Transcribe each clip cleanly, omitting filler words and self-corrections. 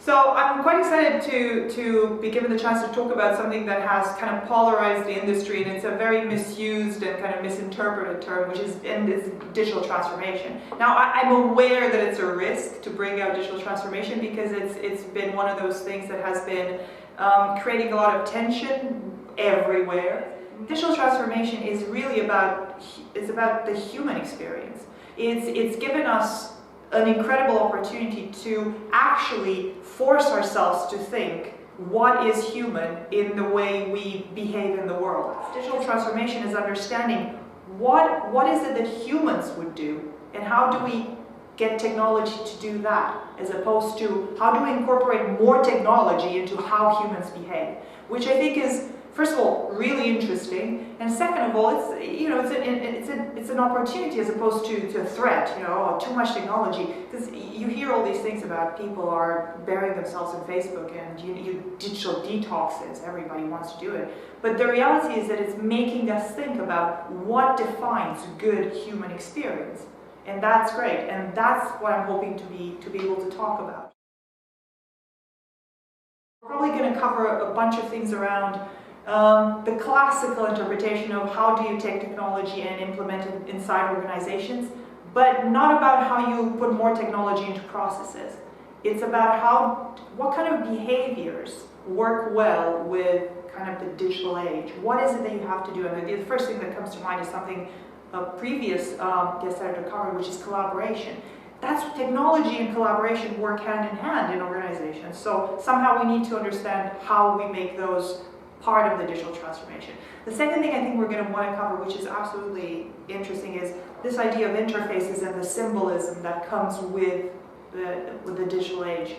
So I'm quite excited to be given the chance to talk about something that has kind of polarized the industry, and it's a very misused and kind of misinterpreted term, which is digital transformation. Now, I'm aware that it's a risk to bring out digital transformation because it's been one of those things that has been creating a lot of tension everywhere. Digital transformation is really about the human experience. It's given us an incredible opportunity to actually force ourselves to think what is human in the way we behave in the world. Digital transformation is understanding what is it that humans would do, and how do we get technology to do that, as opposed to how do we incorporate more technology into how humans behave, which I think is, first of all, really interesting, and second of all, it's an opportunity as opposed to a threat. Too much technology, because you hear all these things about people are burying themselves in Facebook and you digital detoxes. Everybody wants to do it, but the reality is that it's making us think about what defines good human experience, and that's great, and that's what I'm hoping to be able to talk about. We're probably going to cover a bunch of things around the classical interpretation of how do you take technology and implement it inside organizations, but not about how you put more technology into processes. It's about what kind of behaviors work well with kind of the digital age. What is it that you have to do? And the first thing that comes to mind is something a previous guest editor covered, which is collaboration. That's technology and collaboration work hand in hand in organizations. So somehow we need to understand how we make those part of the digital transformation. The second thing I think we're going to want to cover, which is absolutely interesting, is this idea of interfaces and the symbolism that comes with the digital age.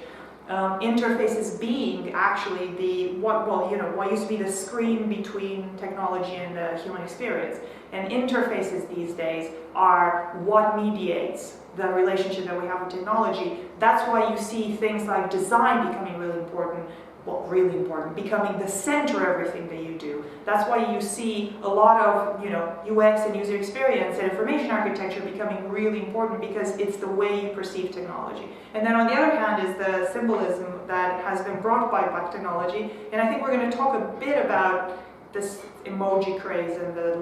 Interfaces being actually what used to be the screen between technology and the human experience. And interfaces these days are what mediates the relationship that we have with technology. That's why you see things like design becoming really important. Really important, becoming the center of everything that you do. That's why you see a lot of UX and user experience and information architecture becoming really important, because it's the way you perceive technology. And then on the other hand is the symbolism that has been brought by technology, and I think we're going to talk a bit about this emoji craze and the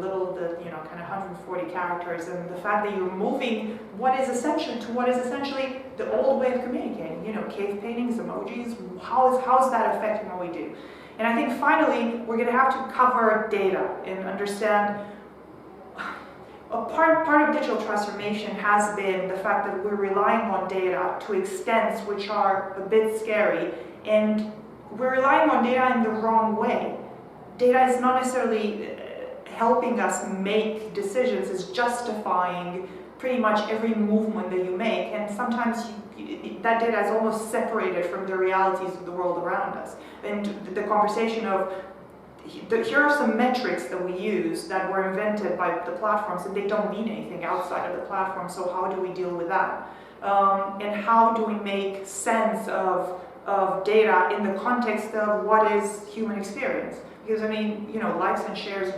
kind of 140 characters, and the fact that you're moving what is essentially the old way of communicating. Cave paintings, emojis. How's that affecting what we do? And I think finally we're going to have to cover data and understand. A part of digital transformation has been the fact that we're relying on data to extents which are a bit scary, and we're relying on data in the wrong way. Data is not necessarily helping us make decisions, it's justifying pretty much every movement that you make, and sometimes that data is almost separated from the realities of the world around us. And the conversation of, here are some metrics that we use that were invented by the platforms, and they don't mean anything outside of the platform, so how do we deal with that? And how do we make sense of data in the context of what is human experience? Because likes and shares,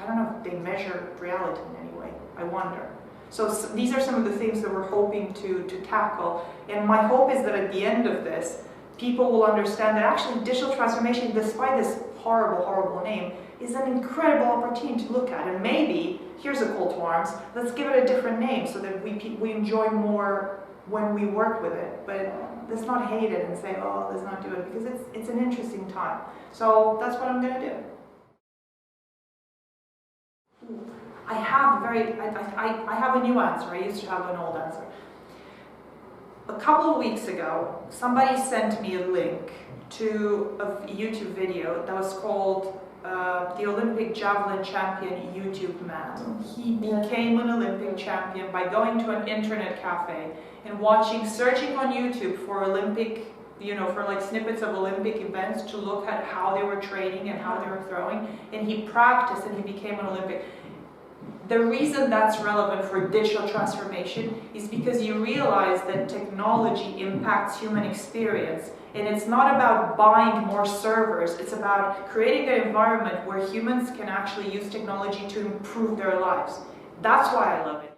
I don't know if they measure reality in any way. I wonder. So these are some of the things that we're hoping to tackle. And my hope is that at the end of this, people will understand that actually digital transformation, despite this horrible, horrible name, is an incredible opportunity to look at. And maybe, here's a call to arms, let's give it a different name so that we enjoy more when we work with it. But let's not hate it and say, oh, let's not do it, because it's an interesting time. So that's what I'm going to do. I have a new answer. I used to have an old answer. A couple of weeks ago, somebody sent me a link to a YouTube video that was called the Olympic Javelin Champion YouTube Man. He became an Olympic champion by going to an internet cafe and searching on YouTube for Olympic, for like snippets of Olympic events to look at how they were training and how they were throwing, and he practiced and he became an Olympic. The reason that's relevant for digital transformation is because you realize that technology impacts human experience, and it's not about buying more servers, it's about creating an environment where humans can actually use technology to improve their lives. That's why I love it.